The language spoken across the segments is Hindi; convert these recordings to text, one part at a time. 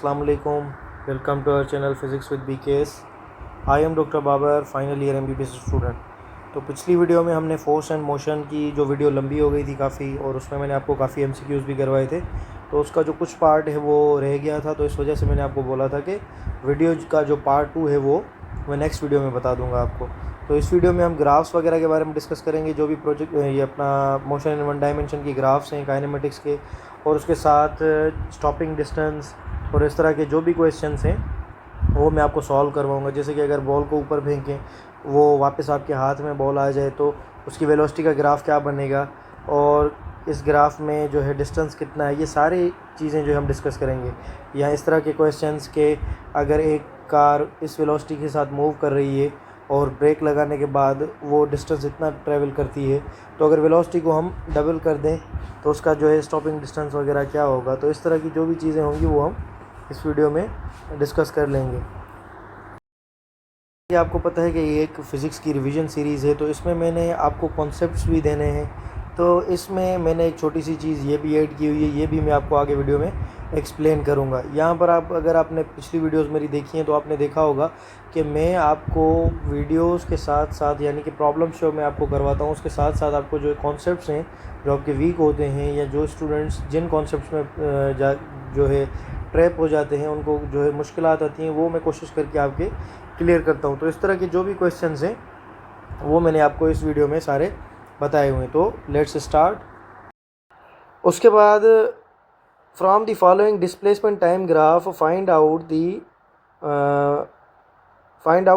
Assalamualaikum. Welcome to our channel Physics with BKS. I am doctor Babar, final year MBBS student. तो पिछली वीडियो में हमने फोर्स एंड मोशन की जो वीडियो लंबी हो गई थी काफ़ी, और उसमें मैंने आपको काफ़ी MCQs भी करवाए थे। तो उसका जो कुछ पार्ट है वो रह गया था, तो इस वजह से मैंने आपको बोला था कि वीडियो का जो पार्ट 2 है वो मैं नेक्स्ट वीडियो में बता दूंगा आपको। तो इस वीडियो में हम ग्राफ्स वगैरह के बारे में डिस्कस करेंगे, जो भी प्रोजेक्ट ये अपना मोशन इन वन डायमेंशन की ग्राफ्स हैं काइनेमेटिक्स के, और उसके साथ स्टॉपिंग डिस्टेंस और इस तरह के जो भी क्वेश्चंस हैं वो मैं आपको सॉल्व करवाऊंगा। जैसे कि अगर बॉल को ऊपर फेंकें, वो वापस आपके हाथ में बॉल आ जाए तो उसकी वेलोसिटी का ग्राफ क्या बनेगा, और इस ग्राफ में जो है डिस्टेंस कितना है, ये सारी चीज़ें जो हम डिस्कस करेंगे। या इस तरह के क्वेश्चंस के अगर एक कार इस वेलोसिटी के साथ मूव कर रही है और ब्रेक लगाने के बाद वो डिस्टेंस इतना ट्रैवल करती है, तो अगर वेलोसिटी को हम डबल कर दें तो उसका जो है स्टॉपिंग डिस्टेंस वगैरह क्या होगा। तो इस तरह की जो भी चीज़ें होंगी वो हम इस वीडियो में डिस्कस कर लेंगे। ये आपको पता है कि ये एक फ़िज़िक्स की रिवीजन सीरीज़ है, तो इसमें मैंने आपको कॉन्सेप्ट्स भी देने हैं। तो इसमें मैंने एक छोटी सी चीज़ ये भी ऐड की हुई है, ये भी मैं आपको आगे वीडियो में एक्सप्लेन करूँगा। यहाँ पर आप अगर आपने पिछली वीडियोस मेरी देखी हैं तो आपने देखा होगा कि मैं आपको वीडियोस के साथ साथ, यानी कि प्रॉब्लम शो मैं आपको करवाता हूँ, उसके साथ साथ आपको जो कॉन्सेप्ट्स हैं जो आपके वीक होते हैं, या जो स्टूडेंट्स जिन कॉन्सेप्ट्स में जो है ट्रैप हो जाते हैं, उनको जो है मुश्किलात आती हैं, वो मैं कोशिश करके आपके क्लियर करता हूँ। तो इस तरह के जो भी क्वेश्चंस हैं वो मैंने आपको इस वीडियो में सारे बताए हुए हैं। तो लेट्स स्टार्ट। उसके बाद from the following displacement time graph find out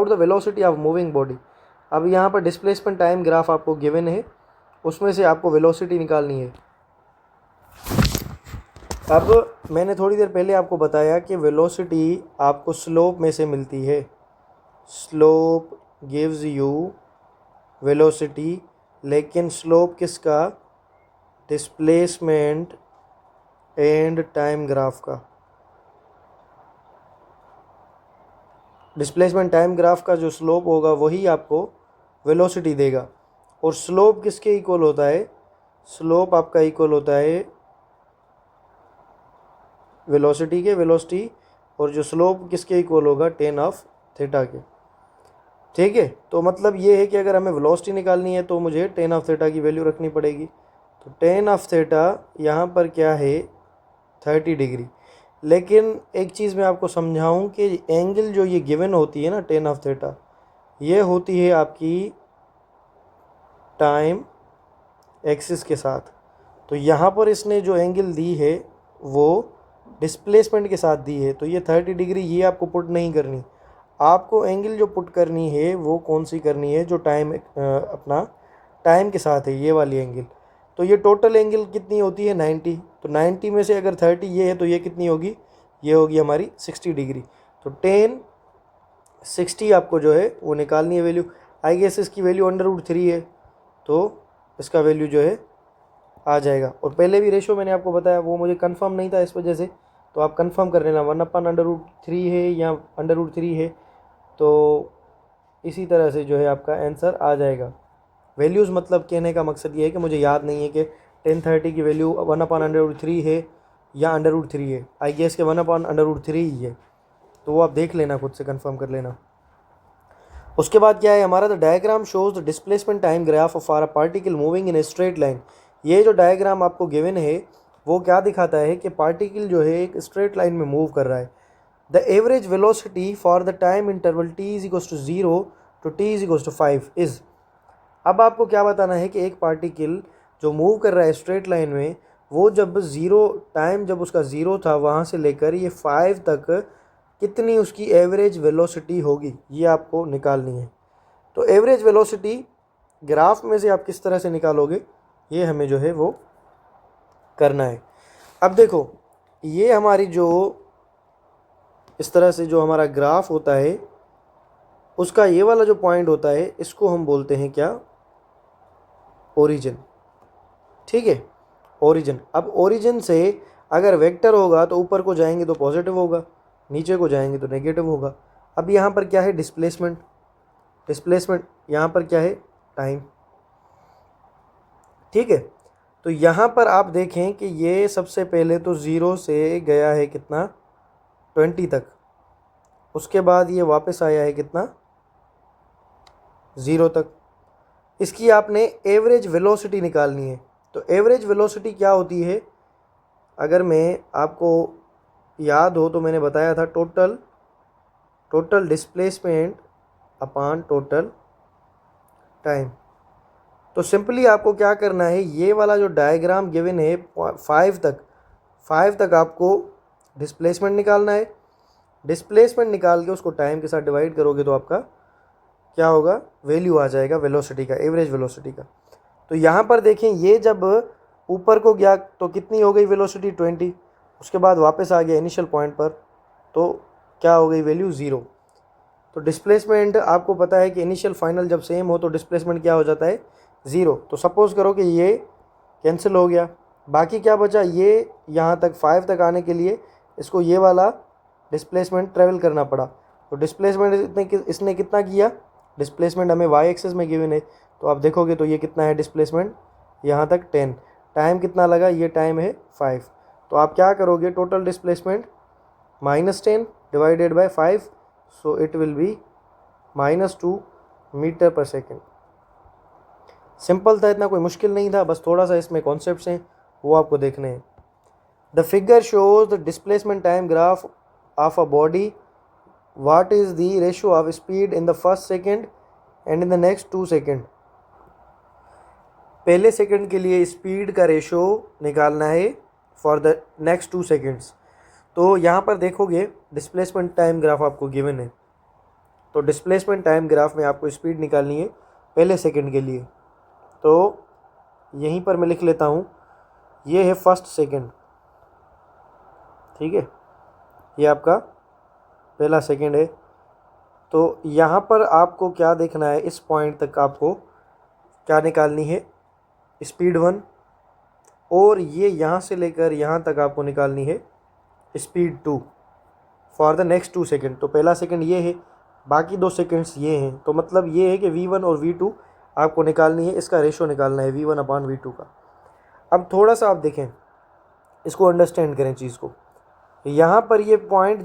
the velocity of moving body. अब यहाँ पर डिस्प्लेसमेंट टाइम ग्राफ आपको गिवन है, उसमें से आपको वेलोसिटी निकालनी है। अब मैंने थोड़ी देर पहले आपको बताया कि वेलोसिटी आपको स्लोप में से मिलती है। स्लोप गिव्स यू वेलोसिटी, लेकिन स्लोप किसका? डिस्प्लेसमेंट एंड टाइम ग्राफ का। डिस्प्लेसमेंट टाइम ग्राफ का जो स्लोप होगा वही आपको वेलोसिटी देगा। और स्लोप किसके इक्वल होता है? स्लोप आपका इक्वल होता है वेलोसिटी के। वेलोसिटी और जो स्लोप किसके इक्वल होगा? टेन ऑफ थीटा के। ठीक है, तो मतलब ये है कि अगर हमें वेलोसिटी निकालनी है तो मुझे टेन ऑफ थीटा की वैल्यू रखनी पड़ेगी। तो टेन ऑफ थीटा यहाँ पर क्या है? 30 डिग्री। लेकिन एक चीज़ मैं आपको समझाऊं कि एंगल जो ये गिवन होती है ना, टेन ऑफ थीटा, ये होती है आपकी टाइम एक्सिस के साथ। तो यहाँ पर इसने जो एंगल दी है वो डिस्प्लेसमेंट के साथ दी है। तो ये 30 डिग्री ये आपको पुट नहीं करनी। आपको एंगल जो पुट करनी है वो कौन सी करनी है? जो टाइम अपना टाइम के साथ है, ये वाली एंगल। तो ये टोटल एंगल कितनी होती है? 90। तो 90 में से अगर 30 ये है तो ये कितनी होगी? ये होगी हमारी 60 डिग्री। तो 60 आपको जो है वो निकालनी है वैल्यू। आई गेस इसकी वैल्यू √3 है, तो इसका वैल्यू जो है आ जाएगा। और पहले भी रेशो मैंने आपको बताया, वो मुझे कंफर्म नहीं था, इस वजह से तो आप कंफर्म कर लेना। 1/√3 है या √3 है, तो इसी तरह से जो है आपका आंसर आ जाएगा। वैल्यूज़ मतलब कहने का मकसद ये है कि मुझे याद नहीं है कि 1030 की वैल्यू 1/√3 है या √3 है। आई गेस के 1/√3 ही है, तो वो आप देख लेना, खुद से कंफर्म कर लेना। उसके बाद क्या है हमारा? The diagram shows the displacement time graph for a particle moving in a straight line. ये जो डायग्राम आपको गिवन है वो क्या दिखाता है कि पार्टिकल जो है एक स्ट्रेट लाइन में मूव कर रहा है। The average velocity for the time interval t=0 to t=5 is. अब आपको क्या बताना है कि एक पार्टिकल जो मूव कर रहा है स्ट्रेट लाइन में, वो जब ज़ीरो टाइम, जब उसका ज़ीरो था, वहाँ से लेकर ये 5 तक कितनी उसकी एवरेज वेलोसिटी होगी, ये आपको निकालनी है। तो एवरेज वेलोसिटी ग्राफ में से आप किस तरह से निकालोगे, ये हमें जो है वो करना है। अब देखो, ये हमारी जो इस तरह से जो हमारा ग्राफ होता है, उसका ये वाला जो पॉइंट होता है, इसको हम बोलते हैं क्या? ओरिजिन। ठीक है, ओरिजिन। अब ओरिजिन से अगर वेक्टर होगा तो ऊपर को जाएंगे तो पॉजिटिव होगा, नीचे को जाएंगे तो नेगेटिव होगा। अब यहाँ पर क्या है? डिस्प्लेसमेंट। डिस्प्लेसमेंट यहाँ पर क्या है? टाइम। ठीक है, तो यहाँ पर आप देखें कि ये सबसे पहले तो ज़ीरो से गया है कितना? 20 तक। उसके बाद ये वापस आया है कितना, 0 तक। इसकी आपने एवरेज वेलोसिटी निकालनी है। तो एवरेज वेलोसिटी क्या होती है, अगर मैं आपको याद हो तो मैंने बताया था total displacement upon total time. तो सिंपली आपको क्या करना है, ये वाला जो डायग्राम गिवन है 5 तक आपको डिस्प्लेसमेंट निकालना है। डिस्प्लेसमेंट निकाल के उसको टाइम के साथ डिवाइड करोगे तो आपका क्या होगा, वैल्यू आ जाएगा वेलोसिटी का, एवरेज वेलोसिटी का। तो यहाँ पर देखें, ये जब ऊपर को गया तो कितनी हो गई वेलोसिटी, 20। उसके बाद वापस आ गया इनिशियल पॉइंट पर, तो क्या हो गई वैल्यू, 0। तो डिस्प्लेसमेंट आपको पता है कि इनिशियल फाइनल जब सेम हो तो डिस्प्लेसमेंट क्या हो जाता है, 0। तो सपोज़ करो कि ये कैंसिल हो गया, बाकी क्या बचा, ये यहाँ तक 5 तक आने के लिए इसको ये वाला डिस्प्लेसमेंट ट्रेवल करना पड़ा। तो डिस्प्लेसमेंट इसने कितना किया, डिस्प्लेसमेंट हमें वाई एक्सेस में गिवन है, तो आप देखोगे तो ये कितना है डिस्प्लेसमेंट, यहाँ तक 10। टाइम कितना लगा, ये टाइम है 5। तो आप क्या करोगे, total displacement -10 divided by 5, so it will be -2 meter पर सेकेंड। सिंपल था, इतना कोई मुश्किल नहीं था, बस थोड़ा सा इसमें कॉन्सेप्ट्स हैं वो आपको देखने हैं। The figure shows the displacement time graph of a body, what is the ratio of speed in the first second and in the next 2 second. पहले सेकंड के लिए स्पीड का रेशो निकालना है फॉर द नेक्स्ट 2 सेकेंड्स। तो यहाँ पर देखोगे डिस्प्लेसमेंट टाइम ग्राफ आपको गिवन है, तो डिस्प्लेसमेंट टाइम ग्राफ में आपको स्पीड निकालनी है पहले सेकंड के लिए। तो यहीं पर मैं लिख लेता हूँ, ये है फर्स्ट सेकंड, ठीक है, ये आपका पहला सेकंड है। तो यहाँ पर आपको क्या देखना है, इस पॉइंट तक आपको क्या निकालनी है, स्पीड 1, और ये यहाँ से लेकर यहाँ तक आपको निकालनी है speed 2 for the next 2 second. तो पहला सेकंड ये है, बाकी 2 सेकेंड्स ये हैं, तो मतलब ये है कि V1 और V2 आपको निकालनी है, इसका रेशो निकालना है V1 अपॉन V2 का। अब थोड़ा सा आप देखें, इसको अंडरस्टैंड करें चीज़ को। यहाँ पर ये पॉइंट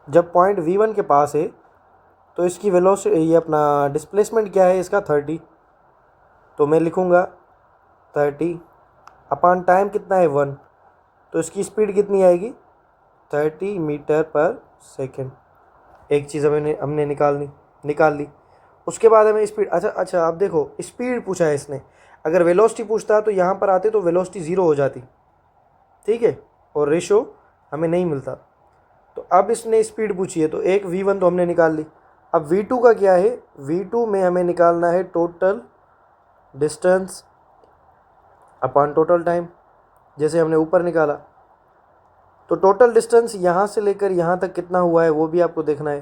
जब पॉइंट V1 के पास है तो इसकी वेलोसिटी, ये अपना डिस्प्लेसमेंट क्या है इसका, 30। तो मैं लिखूँगा 30 अपॉन टाइम कितना है 1, तो इसकी स्पीड कितनी आएगी, 30 मीटर पर सेकेंड। एक चीज़ हमने निकाल ली। उसके बाद हमें स्पीड, अच्छा आप देखो, स्पीड पूछा है इसने, अगर वेलोसिटी पूछता तो यहाँ पर आते तो वेलोसिटी 0 हो जाती, ठीक है, और रेशो हमें नहीं मिलता। तो अब इसने स्पीड पूछी है, तो एक V1 तो हमने निकाल ली। अब V2 का क्या है, V2 में हमें निकालना है total distance upon total time, जैसे हमने ऊपर निकाला। तो टोटल डिस्टेंस यहाँ से लेकर यहाँ तक कितना हुआ है वो भी आपको देखना है।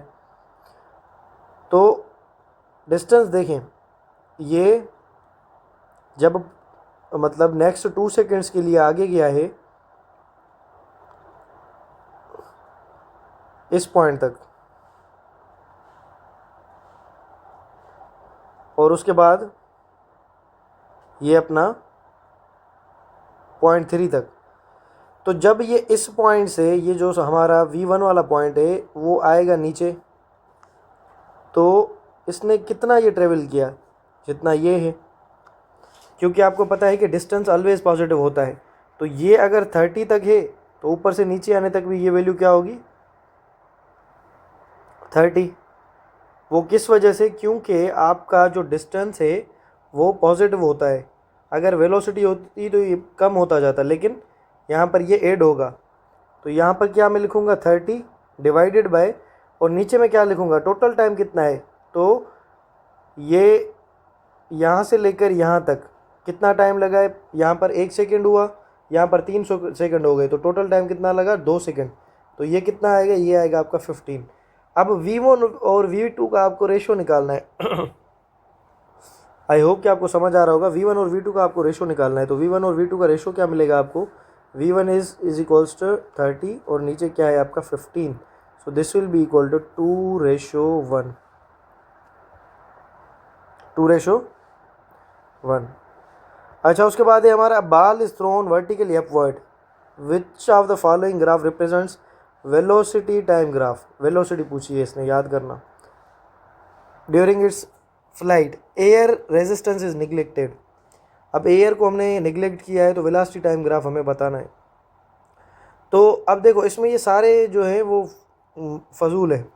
तो डिस्टेंस देखें, ये जब मतलब नेक्स्ट 2 सेकेंड्स के लिए आगे गया है इस पॉइंट तक, और उसके बाद ये अपना पॉइंट 3 तक। तो जब ये इस पॉइंट से, ये जो हमारा V1 वाला पॉइंट है वो आएगा नीचे, तो इसने कितना ये ट्रेवल किया, जितना ये है, क्योंकि आपको पता है कि डिस्टेंस ऑलवेज पॉजिटिव होता है। तो ये अगर 30 तक है तो ऊपर से नीचे आने तक भी ये वैल्यू क्या होगी, 30। वो किस वजह से, क्योंकि आपका जो डिस्टेंस है वो पॉजिटिव होता है, अगर वेलोसिटी होती तो ये कम होता जाता, लेकिन यहाँ पर ये ऐड होगा। तो यहाँ पर क्या मैं लिखूँगा, 30 डिवाइडेड बाय, और नीचे में क्या लिखूँगा, टोटल टाइम कितना है। तो ये यहाँ से लेकर यहाँ तक कितना टाइम लगा है, यहाँ पर 1 सेकेंड हुआ, यहाँ पर 3 सेकेंड हो गए, तो टोटल टाइम कितना लगा, 2 सेकेंड। तो ये कितना आएगा, ये आएगा आपका 15। अब V1 और V2 का आपको रेशो निकालना है। आई होप कि आपको समझ आ रहा होगा। V1 और V2 का आपको रेशो निकालना है। तो V1 और V2 का रेशो क्या मिलेगा आपको, V1 इज इक्वल्स टू 30 और नीचे क्या है आपका 15। So this will be equal to 2:1, 2:1। अच्छा, उसके बाद है हमारा ball is thrown vertically upward. Which of the following graph represents velocity time graph. Velocity पूछी है इसने, याद करना। During its flight air resistance is neglected. अब एयर को हमने निगलेक्ट किया है तो वेलोसिटी टाइम ग्राफ हमें बताना है। तो अब देखो इसमें ये सारे जो हैं वो फजूल है,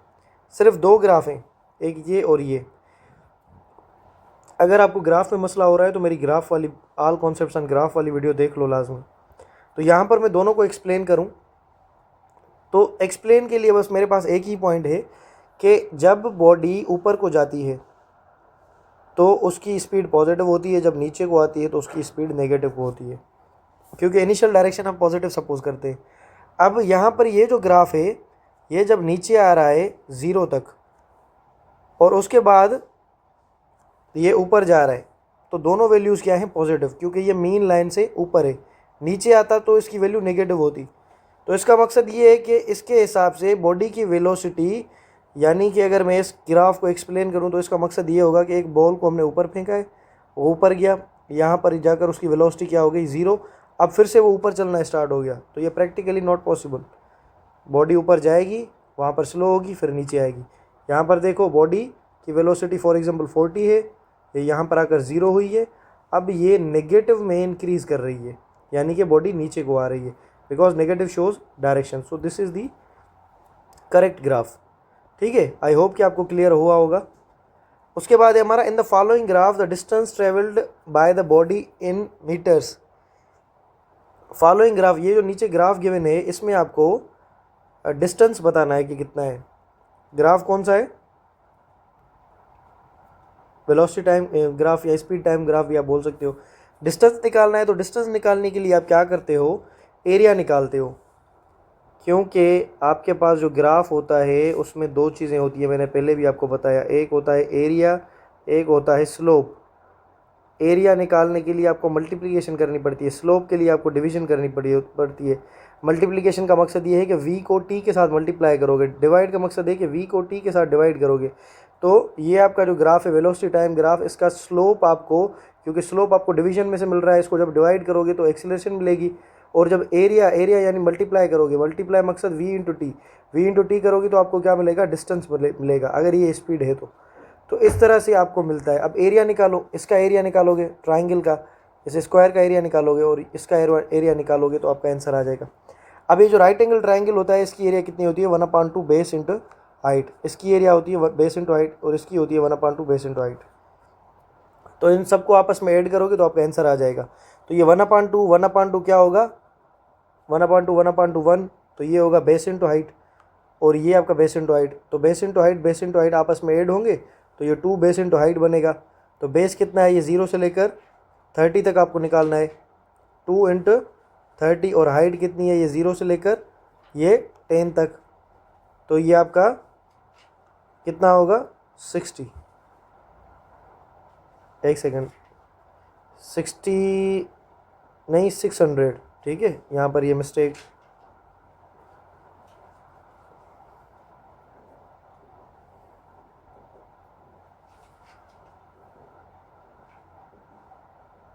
सिर्फ दो ग्राफ हैं, एक ये और ये। अगर आपको ग्राफ में मसला हो रहा है तो मेरी ग्राफ वाली ऑल कॉन्सेप्ट्स ऑन ग्राफ वाली वीडियो देख लो लाजमी। तो यहाँ पर मैं दोनों को एक्सप्लेन करूँ तो एक्सप्लेन के लिए बस मेरे पास एक ही पॉइंट है कि जब बॉडी ऊपर को जाती है तो उसकी स्पीड पॉजिटिव होती है, जब नीचे को आती है तो उसकी स्पीड नेगेटिव होती है, क्योंकि इनिशियल डायरेक्शन हम पॉजिटिव सपोज करते हैं। अब यहाँ पर ये जो ग्राफ है ये जब नीचे आ रहा है 0 तक और उसके बाद ये ऊपर जा रहा है तो दोनों वैल्यूज़ क्या हैं, पॉजिटिव, क्योंकि ये मीन लाइन से ऊपर है। नीचे आता तो इसकी वैल्यू नेगेटिव होती। तो इसका मकसद ये है कि इसके हिसाब से बॉडी की वेलोसिटी, यानी कि अगर मैं इस ग्राफ को एक्सप्लेन करूं तो इसका मकसद ये होगा कि एक बॉल को हमने ऊपर फेंका है, वो ऊपर गया, यहाँ पर जाकर उसकी वेलोसिटी क्या हो गई, 0। अब फिर से वो ऊपर चलना स्टार्ट हो गया, तो ये प्रैक्टिकली नॉट पॉसिबल। बॉडी ऊपर जाएगी, वहाँ पर स्लो होगी, फिर नीचे आएगी। यहाँ पर देखो बॉडी की वेलोसिटी फॉर एग्जांपल 40 है, ये यहाँ पर आकर 0 हुई है। अब ये नेगेटिव में इंक्रीज़ कर रही है, यानी कि बॉडी नीचे को आ रही है, because negative shows direction. So this is the correct graph. ठीक है, आई होप कि आपको क्लियर हुआ होगा। उसके बाद है हमारा in the following graph the distance travelled by the body in meters. Following graph, ये जो नीचे ग्राफ गिवन है इसमें आपको डिस्टेंस बताना है कि कितना है। ग्राफ कौन सा है, वेलोसिटी टाइम ग्राफ या स्पीड टाइम ग्राफ भी आप बोल सकते हो। डिस्टेंस निकालना है तो डिस्टेंस निकालने के लिए आप क्या करते हो, एरिया निकालते हो, क्योंकि आपके पास जो ग्राफ होता है उसमें दो चीज़ें होती है, मैंने पहले भी आपको बताया, एक होता है एरिया, एक होता है स्लोप। एरिया निकालने के लिए आपको मल्टीप्लिकेशन करनी पड़ती है, स्लोप के लिए आपको डिवीजन करनी पड़ती है। मल्टीप्लिकेशन का मकसद ये है कि v को t के साथ मल्टीप्लाई करोगे, डिवाइड का मकसद है कि v को t के साथ डिवाइड करोगे। तो ये आपका जो ग्राफ है वेलोसिटी टाइम ग्राफ, इसका स्लोप आपको, क्योंकि स्लोप आपको डिवीजन में से मिल रहा है, इसको जब डिवाइड करोगे तो एक्सीलरेशन मिलेगी। और जब एरिया यानी मल्टीप्लाई करोगे, मल्टीप्लाई मकसद v इंटू टी करोगे तो आपको क्या मिलेगा, डिस्टेंस मिलेगा, अगर ये स्पीड है तो इस तरह से आपको मिलता है। अब एरिया निकालो, इसका एरिया निकालोगे ट्राइंगल का, जैसे स्क्वायर का एरिया निकालोगे और इसका एरिया निकालोगे तो आपका आंसर आ जाएगा। अब ये जो राइट एंगल ट्राइंगल होता है इसकी एरिया कितनी होती है, 1/2 बेस इंटू हाइट। इसकी एरिया होती है बेस इंटू हाइट और इसकी होती है 1/2 बेस इंटू हाइट। तो इन सबको आपस में ऐड करोगे तो आपका आंसर आ जाएगा। तो ये 1/2 क्या होगा, 1/1, तो ये होगा बेस इंटू हाइट और ये आपका बेस इंटू हाइट। तो बेस इंटू हाइट आपस में ऐड होंगे तो ये 2 बेस इंटू हाइट बनेगा। तो बेस कितना है, ये 0 से लेकर 30 तक आपको निकालना है, 2 इंटू 30, और हाइट कितनी है, ये 0 से लेकर ये 10 तक। तो ये आपका कितना होगा, 60, एक सेकंड, 60 नहीं 600, ठीक है, यहाँ पर ये मिस्टेक,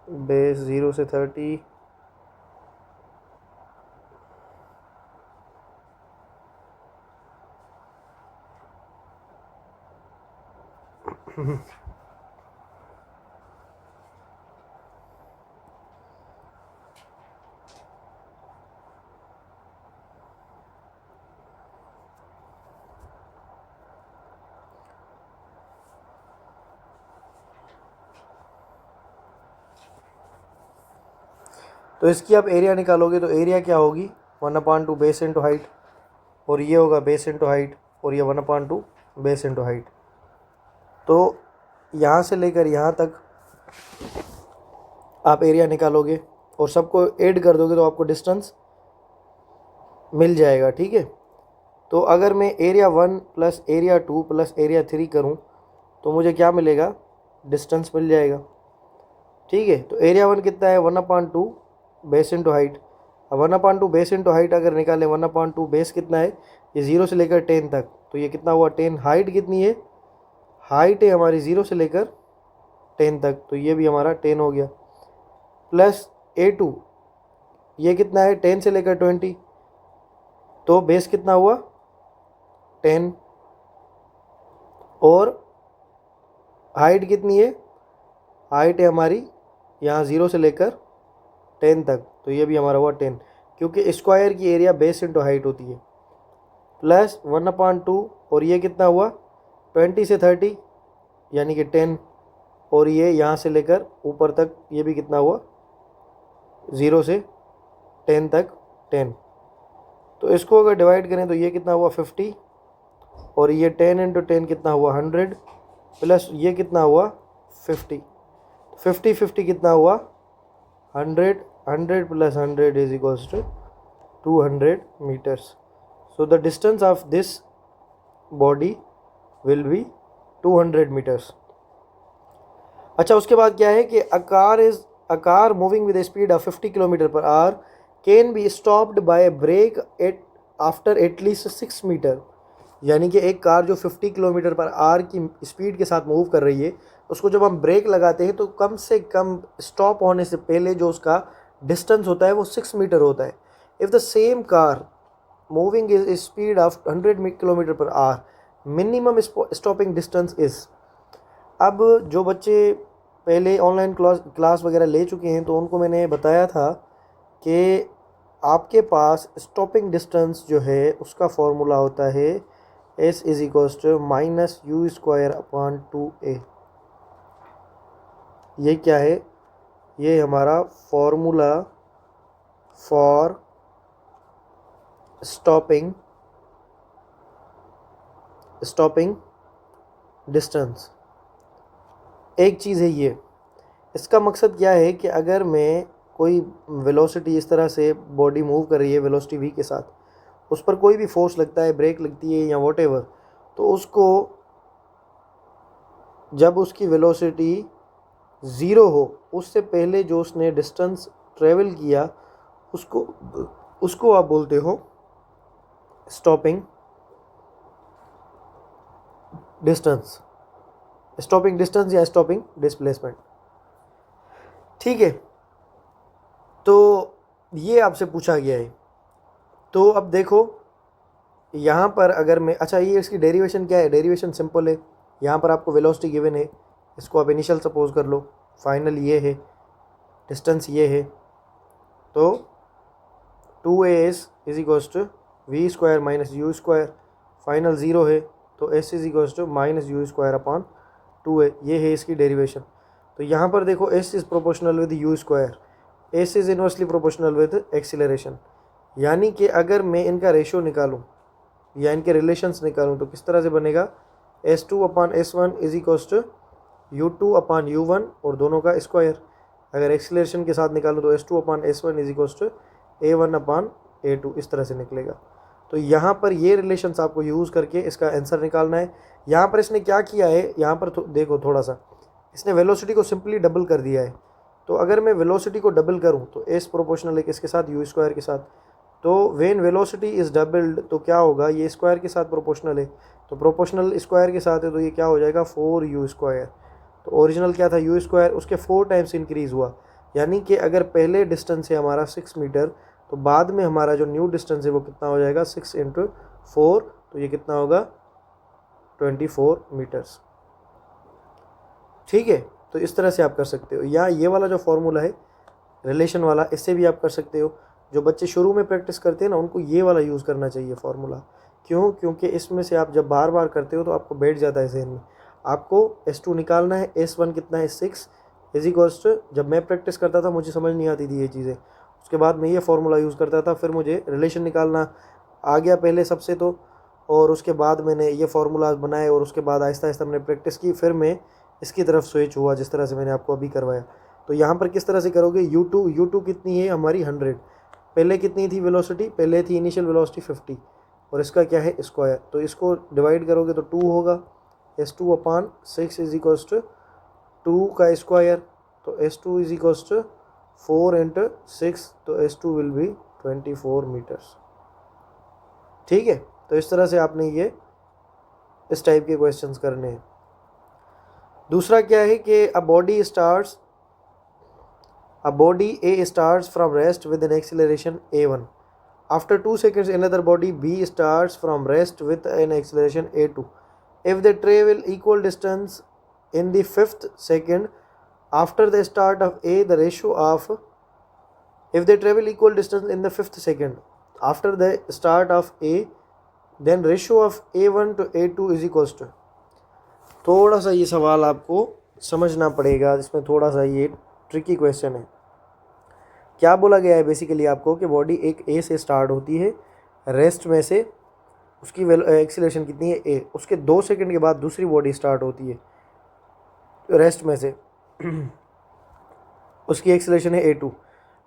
बेस 0 से 30, तो इसकी आप एरिया निकालोगे तो एरिया क्या होगी, 1/2 बेस इंटू हाइट, और ये होगा बेस इंटू हाइट, और ये 1/2 बेस इंटू हाइट। तो यहाँ से लेकर यहाँ तक आप एरिया निकालोगे और सबको ऐड कर दोगे तो आपको डिस्टेंस मिल जाएगा। ठीक है, तो अगर मैं area 1 plus area 2 plus area 3 करूँ तो मुझे क्या मिलेगा, डिस्टेंस मिल जाएगा। ठीक है, तो एरिया 1 कितना है, 1/2 बेस इंटू हाइट। अब 1/2 बेस इंटू हाइट अगर निकालें, 1/2 बेस कितना है, ये 0 से लेकर 10 तक, तो ये कितना हुआ 10। हाइट कितनी है, हाइट है हमारी 0 से लेकर 10 तक, तो ये भी हमारा 10 हो गया, प्लस A2, ये कितना है 10 से लेकर 20, तो बेस कितना हुआ 10, और हाइट कितनी है, हाइट है हमारी यहाँ 0 से लेकर 10 तक, तो ये भी हमारा हुआ 10, क्योंकि स्क्वायर की एरिया बेस इंटू हाइट होती है, प्लस 1/2, और ये कितना हुआ 20 से 30 यानी कि 10, और ये यहाँ से लेकर ऊपर तक ये भी कितना हुआ 0 से 10 तक 10, तो इसको अगर डिवाइड करें तो ये कितना हुआ 50, और ये 10 इंटू 10 कितना हुआ 100, प्लस ये कितना हुआ 50, 50 कितना हुआ 100, 100 plus 100 is equals to 200 meters. So the distance of this body will be 200 meters. अच्छा, उसके बाद क्या है कि a car moving with speed of 50 kilometer per hour can be stopped by brake at after at least 6 meter, यानी कि एक कार जो 50 किलोमीटर पर आवर की स्पीड के साथ मूव कर रही है, उसको जब हम ब्रेक लगाते हैं तो कम से कम स्टॉप होने से पहले जो उसका डिस्टेंस होता है वो 6 मीटर होता है। If the same car moving is speed of 100 kilometre per our, minimum stopping distance is. अब जो बच्चे पहले ऑनलाइन क्लास वगैरह ले चुके हैं तो उनको मैंने बताया था कि आपके पास स्टॉपिंग डिस्टेंस जो है उसका फॉर्मूला होता है S is equals to -u²/2a। ये क्या है, ये हमारा फॉर्मूला फॉर स्टॉपिंग डिस्टेंस। एक चीज़ है ये, इसका मकसद क्या है कि अगर मैं कोई वेलोसिटी इस तरह से बॉडी मूव कर रही है वेलोसिटी v के साथ, उस पर कोई भी फोर्स लगता है, ब्रेक लगती है या वॉटेवर, तो उसको जब उसकी वेलोसिटी 0 हो उससे पहले जो उसने डिस्टेंस ट्रेवल किया उसको आप बोलते हो स्टॉपिंग डिस्टेंस या स्टॉपिंग डिस्प्लेसमेंट। ठीक है, तो ये आपसे पूछा गया है। तो अब देखो यहाँ पर अगर मैं, अच्छा ये इसकी डेरिवेशन क्या है, डेरिवेशन सिंपल है। यहाँ पर आपको वेलोसिटी गिवन है, इसको आप इनिशियल सपोज कर लो, फाइनल ये है, डिस्टेंस ये है, तो 2as is equals to v² minus u², final 0 है, तो s is equals to -u²/2a, ये है इसकी डेरिवेशन। तो यहाँ पर देखो s is proportional with u², s is inversely proportional with acceleration, यानी कि अगर मैं इनका रेशियो निकालूं या इनके रिलेशंस निकालूं तो किस तरह से बनेगा, s2/s1 is equals to u2/u1 और दोनों का स्क्वायर। अगर एक्सीलरेशन के साथ निकालूं तो s2/s1 is equals to a1/a2, इस तरह से निकलेगा। तो यहाँ पर ये रिलेशंस आपको यूज़ करके इसका आंसर निकालना है। यहाँ पर इसने क्या किया है, यहाँ पर देखो थोड़ा सा, इसने वेलोसिटी को सिंपली डबल कर दिया है। तो अगर मैं वेलोसिटी को डबल करूँ तो s प्रोपोर्शनल है किसके साथ, u² के साथ। तो व्हेन वेलोसिटी इज़ डबल्ड तो क्या होगा, ये स्क्वायर के साथ प्रोपोर्शनल है, तो प्रोपोर्शनल स्क्वायर के साथ है, तो ये क्या हो जाएगा 4u²। तो ओरिजिनल क्या था u², उसके 4 टाइम्स इंक्रीज़ हुआ, यानी कि अगर पहले डिस्टेंस है हमारा 6 मीटर, तो बाद में हमारा जो न्यू डिस्टेंस है वो कितना हो जाएगा 6 × 4, तो ये कितना होगा 24 मीटर्स। ठीक है, तो इस तरह से आप कर सकते हो, या ये वाला जो फॉर्मूला है रिलेशन वाला, इससे भी आप कर सकते हो। जो बच्चे शुरू में प्रैक्टिस करते हैं ना, उनको ये वाला यूज़ करना चाहिए फॉर्मूला। क्यों, क्योंकि इसमें से आप जब बार बार करते हो तो आपको बैठ जाता है जहन में। आपको s2 निकालना है, s1 कितना है 6 इज इक्वल्स टू, जब मैं प्रैक्टिस करता था मुझे समझ नहीं आती थी ये चीज़ें, उसके बाद मैं ये फार्मूला यूज़ करता था, फिर मुझे रिलेशन निकालना आ गया पहले सबसे, तो और उसके बाद मैंने ये फार्मूलाज बनाए और उसके बाद आहिस्ता आहिस्ता मैंने प्रैक्टिस की, फिर मैं इसकी तरफ स्विच हुआ जिस तरह से मैंने आपको अभी करवाया। तो यहाँ पर किस तरह से करोगे, u2 कितनी है हमारी 100, पहले कितनी थी वेलोसिटी, पहले थी इनिशियल वेलोसिटी 50, और इसका क्या है स्क्वायर, तो इसको डिवाइड करोगे तो 2 होगा, s2/6 इज इक्वल्स टू 2 का स्क्वायर, तो s2 इज इक्वल्स टू 4 × 6, तो s2 विल बी 24 मीटर्स। ठीक है, तो इस तरह से आपने ये इस टाइप के क्वेश्चंस करने हैं। दूसरा क्या है कि a body starts A body A starts from rest with an acceleration a1. After 2 seconds, another body B starts from rest with an acceleration a2. If they travel equal distance in the 5th second after the start of A, the ratio of, if they travel equal distance in the 5th second after the start of A, then ratio of A1 to A2 is equals to. थोड़ा सा ये सवाल आपको समझना पड़ेगा, इसमें थोड़ा सा ये ट्रिकी क्वेश्चन है। क्या बोला गया है बेसिकली आपको कि बॉडी एक ए से स्टार्ट होती है, रेस्ट में से उसकी एक्सीलरेशन कितनी है ए, उसके 2 सेकंड के बाद दूसरी बॉडी स्टार्ट होती है रेस्ट में से उसकी एक्सीलरेशन है a2।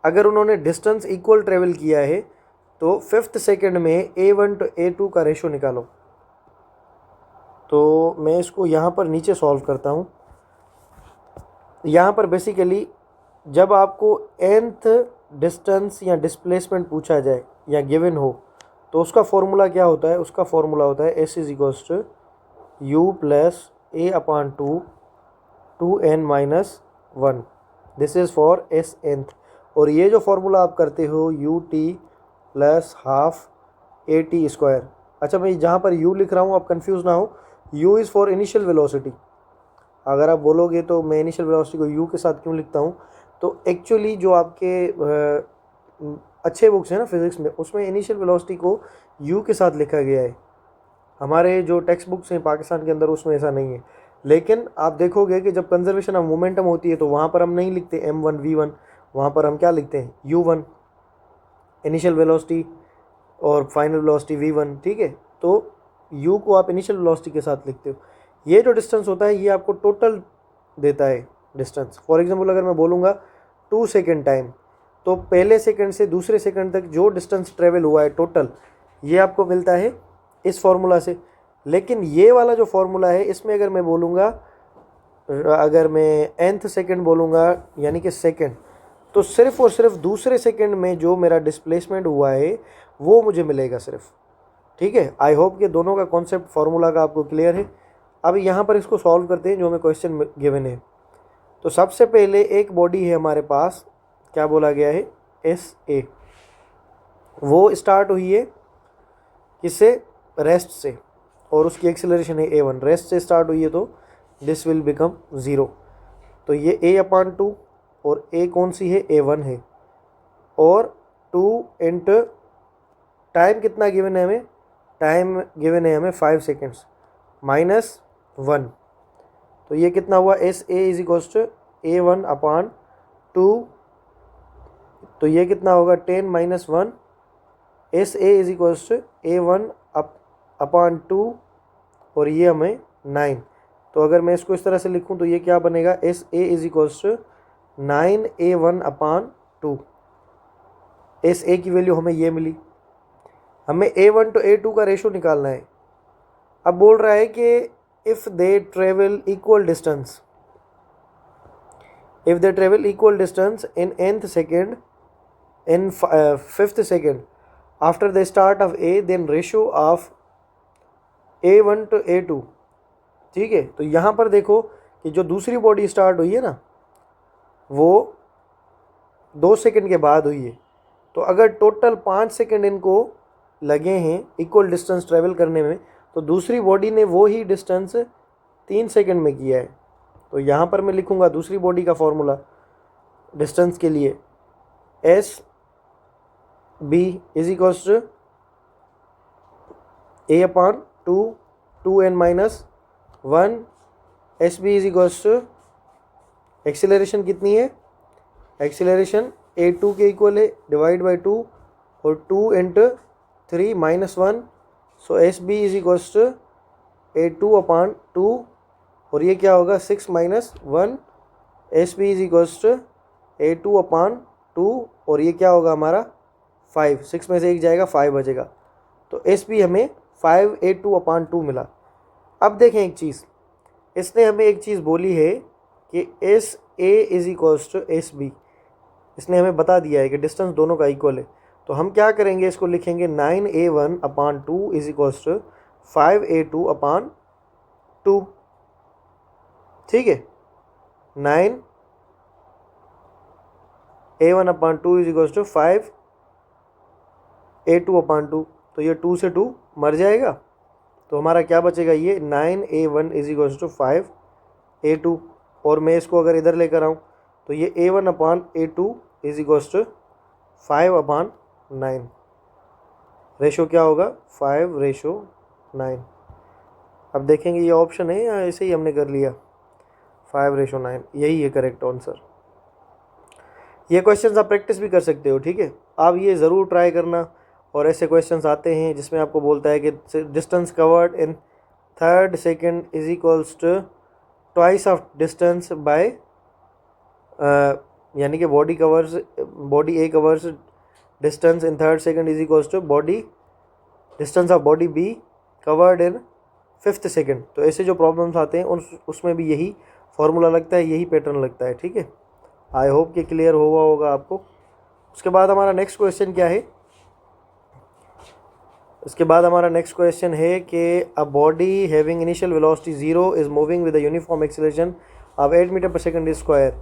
अगर उन्होंने डिस्टेंस इक्वल ट्रेवल किया है तो 5th सेकंड में a1 टू a2 का रेशो निकालो। तो मैं इसको यहाँ पर नीचे सॉल्व करता हूँ। यहाँ पर बेसिकली जब आपको nth डिस्टेंस या डिस्प्लेसमेंट पूछा जाए या गिवन हो तो उसका फॉर्मूला क्या होता है? उसका फॉर्मूला होता है s is equals to u plus a upon 2n-1। This is for s nth। और ये जो फॉर्मूला आप करते हो u t plus half a t square. अच्छा, मैं जहाँ पर u लिख रहा हूँ आप कंफ्यूज ना हो, u is for initial velocity. अगर आप बोलोगे तो मैं इनिशियल वेलोसिटी को u के साथ क्यों लिखता हूँ, तो एक्चुअली जो आपके अच्छे बुक्स हैं ना फिज़िक्स में, उसमें इनिशियल वेलोसिटी को u के साथ लिखा गया है। हमारे जो टेक्स्ट बुक्स हैं पाकिस्तान के अंदर उसमें ऐसा नहीं है। लेकिन आप देखोगे कि जब कंजर्वेशन ऑफ मोमेंटम होती है तो वहाँ पर हम नहीं लिखते m1 v1, वहाँ पर हम क्या लिखते हैं u1 इनिशियल वेलोसिटी और फाइनल वेलोसिटी v1। ठीक है, तो u को आप इनिशियल वेलोसिटी के साथ लिखते हो। ये जो डिस्टेंस होता है ये आपको टोटल देता है डिस्टेंस। फॉर एग्जांपल अगर मैं बोलूँगा 2 सेकेंड टाइम, तो पहले सेकंड से दूसरे सेकंड तक जो डिस्टेंस ट्रेवल हुआ है टोटल, ये आपको मिलता है इस फॉर्मूला से। लेकिन ये वाला जो फॉर्मूला है इसमें अगर मैं बोलूँगा, अगर मैं nth सेकंड बोलूँगा यानी कि सेकंड, तो सिर्फ और सिर्फ दूसरे सेकंड में जो मेरा डिस्प्लेसमेंट हुआ है वो मुझे मिलेगा सिर्फ। ठीक है, आई होप कि दोनों का कॉन्सेप्ट फार्मूला का आपको क्लियर है। अब यहाँ पर इसको सॉल्व करते हैं जो हमें क्वेश्चन गिवन है। तो सबसे पहले एक बॉडी है हमारे पास, क्या बोला गया है एस ए, वो स्टार्ट हुई है किससे? रेस्ट से, और उसकी एक्सेलरेशन है a1। रेस्ट से स्टार्ट हुई है तो दिस विल बिकम 0। तो ये a अपॉन 2 और a कौन सी है? a1 है। और 2 इंटू टाइम कितना गिवन है हमें? टाइम गिवन है हमें 5 सेकेंड्स माइनस 1। तो ये कितना हुआ? S a is equals to a1 upon 2। तो ये कितना होगा? 10 minus 1। S a is equals to a1 upon 2 और ये हमें 9। तो अगर मैं इसको इस तरह से लिखूं तो ये क्या बनेगा? S a is equals to 9a1 upon 2। S a की वैल्यू हमें ये मिली। हमें a1 टू a2 का रेशो निकालना है। अब बोल रहा है कि if they travel equal distance, if they travel equal distance in nth second in 5th second after the start of a, then ratio of a1 to a2। ठीक है, तो यहाँ पर देखो कि जो दूसरी बॉडी स्टार्ट हुई है ना वो 2 सेकंड के बाद हुई है। तो अगर टोटल 5 सेकंड इनको लगे हैं इक्वल डिस्टेंस ट्रेवल करने में, तो दूसरी बॉडी ने वो ही डिस्टेंस 3 सेकंड में किया है। तो यहाँ पर मैं लिखूँगा दूसरी बॉडी का फॉर्मूला डिस्टेंस के लिए, s b is equals to a upon 2n-1। S b is equals to acceleration कितनी है? एक्सीलरेशन a2 के इक्वल है, डिवाइड बाई 2 और 2 into 3 minus 1। So s b is equals to a2 upon 2 और ये क्या होगा? 6 minus 1। S b is equals to a2 upon 2 और ये क्या होगा हमारा? 5। 6 में से एक जाएगा, 5 बचेगा। तो एस बी हमें 5a2 अपॉन 2 मिला। अब देखें एक चीज़, इसने हमें एक चीज़ बोली है कि s a is equals to s b. इसने हमें बता दिया है कि डिस्टेंस दोनों का इक्वल है। तो हम क्या करेंगे? इसको लिखेंगे 9a1 upon 2 is equals to 5a2 upon 2। ठीक है, 9 A1/2 is equals to 5 A2/2, तो ये 2 से 2 मर जाएगा, तो हमारा क्या बचेगा, ये 9A1 is equals to 5A2। और मैं इसको अगर इधर लेकर आऊँ तो ये A1/A2 is equals to 5/9। Ratio क्या होगा, 5:9। अब देखेंगे ये ऑप्शन है या ऐसे ही हमने कर लिया, 5:9, यही है करेक्ट आंसर। ये क्वेश्चंस आप प्रैक्टिस भी कर सकते हो, ठीक है, आप ये ज़रूर ट्राई करना। और ऐसे क्वेश्चंस आते हैं जिसमें आपको बोलता है कि distance covered in 3rd second is equals to twice of distance by, यानी कि body a covers distance in 3rd second is equals to distance of body b covered in 5th second. तो ऐसे जो प्रॉब्लम्स आते हैं उसमें भी यही फॉर्मूला लगता है, यही पैटर्न लगता है, ठीक है। आई होप कि क्लियर हुआ होगा आपको। उसके बाद हमारा नेक्स्ट क्वेश्चन क्या है, उसके बाद हमारा नेक्स्ट क्वेश्चन है कि a body having initial velocity 0 is moving with a uniform acceleration of 8 metre पर second square,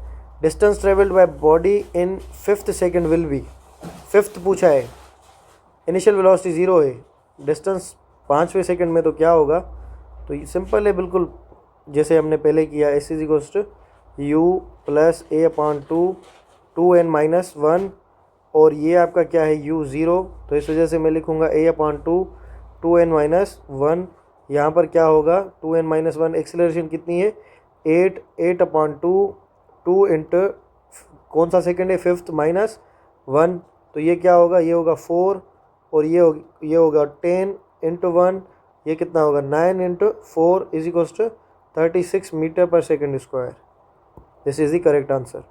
distance travelled by body in 5th second will be. 5th पूछा है, इनिशियल वेलोसिटी 0 है, डिस्टेंस 5वें सेकेंड में, तो क्या होगा, तो ये सिंपल है बिल्कुल, जैसे हमने पहले किया, S is equals to U plus A/2 2n-1, और ये आपका क्या है U 0, तो इस वजह से मैं लिखूँगा A/2 2n-1। यहाँ पर क्या होगा 2n-1, एक्सीलरेशन कितनी है 8/2 2 इंटू कौन सा सेकेंड है 5th -1, तो ये क्या होगा, ये होगा 4, और ये होगा 10 इंटू 1, ये कितना होगा 9 into 4 is equals to 36 metre पर second square. This is the correct answer.